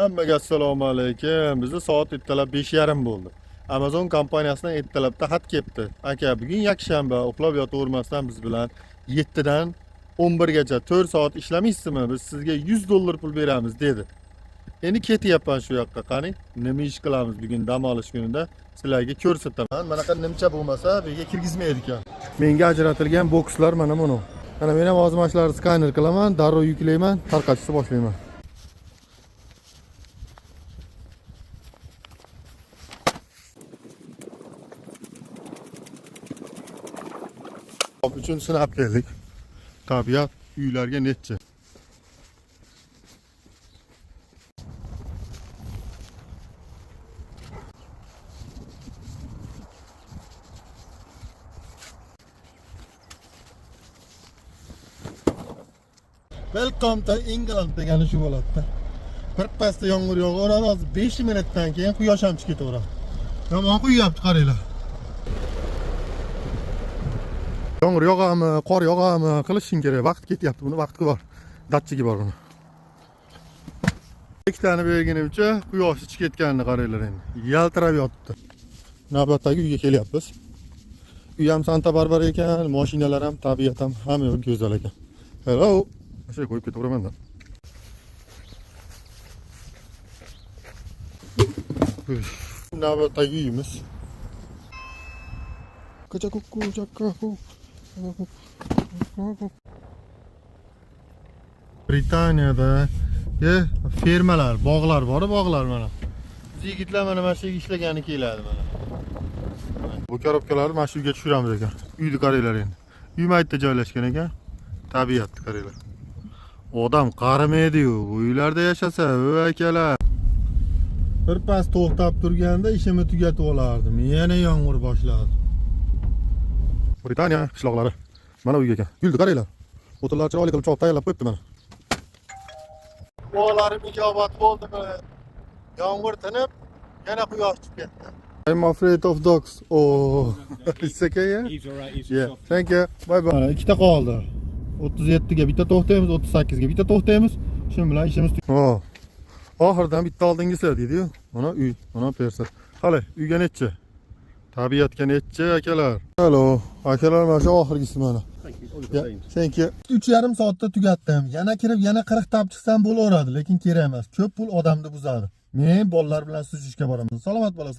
Hammaga assalomu alaykum. Bizni soat ertalab 5:30 bo'ldi. Amazon kompaniyasidan ertalabda xat kelibdi. Aka, bugun yakshanba, uxlab yotavermasdan biz bilan 7 dan 11 gacha 4 soat ishlamaysizmi? Biz sizga $100 pul beramiz dedi. Endi ketyapman shu yoqqa, qani. Nima ish qilamiz bugun dam olish kunida? Sizlarga ko'rsataman. Manaqa nimcha bo'lmasa, bu yerga kirgizmaydi ekan. Menga ajratilgan bokslar mana buni. Mana men ham hozir mashlarni skaner qilaman, darrov yuklayman, tarqatishni boshlayman. Uchun sinab keldik. Tabiat uylarga netchi. Welcome to England degani shu bo'ladi. Bir pasda yomg'ir yog'averadi, hozir 5 minutdan keyin quyosh ham chiqib ketaveradi. Yomon quyyapti, qaranglar. Yomg'ir yog'ami, qor yog'ami qilishing kerak. Vaqt ketyapti, buni vaqti bor. Datchigi bor buni. Ikkitani bergani uchun quyosh chiqib ketganini qaranglar endi. Yaltirab yotibdi. Navbatdagi uyga kelyapmiz. Uy ham Santa Barbara ekan, mashinalar ham, tabiat ham hamma yoq go'zal ekan. Hello. Şey koyup getiraman da. Navbatdagi uyimiz. Britaniyada fermalar, bog'lar bor, bog'lar mana. Biz yigitlar mana shu ishlagani keladi mana. Bu korobkalarni mana shu yerga tushiramiz ekan. Uyni qaranglar endi. Uy maytda joylashgan ekan. Tabiatni qaranglar. Odam qarimaydi-yu, bu uylarda yashasa, akalar. Bir pas to'xtab turganda ishimni tugatib olardim. Yana yomg'ir boshladi. Britaniya qishloqlari. Mana uyga ekan. Gulni qaranglar. O'tirlar chiroyli qilib cho'p tayyorlab qo'yibdi mana. Bolarim ijobat bo'ldimi? Yomg'ir tinib, yana quyosh chiqib ketdi. I'm afraid of dogs. Oh, it's okay, yeah? He's alright, he's Yeah, soft. thank you. Bye bye. Mana ikkita qoldi. 37 ga bitta to'xtaymiz, 38 ga bitta to'xtaymiz. Shu bilan ishimiz tugadi. Oxirdan bitta oldingizlar dedi-yu. Mana uy, mana persa. Qale, uyga netchi? Tabiatga netchi akalar? Hello, akalar mana shu oxirgisi mana. Thank you. 3,5 soatda tugatdim. Yana kirib, yana 40 tab chiqsam bo'laveradi, lekin kerak emas. Ko'p pul odamni buzadi. Men bolalar bilan suzishga boraman. Salomat bo'lasizlar.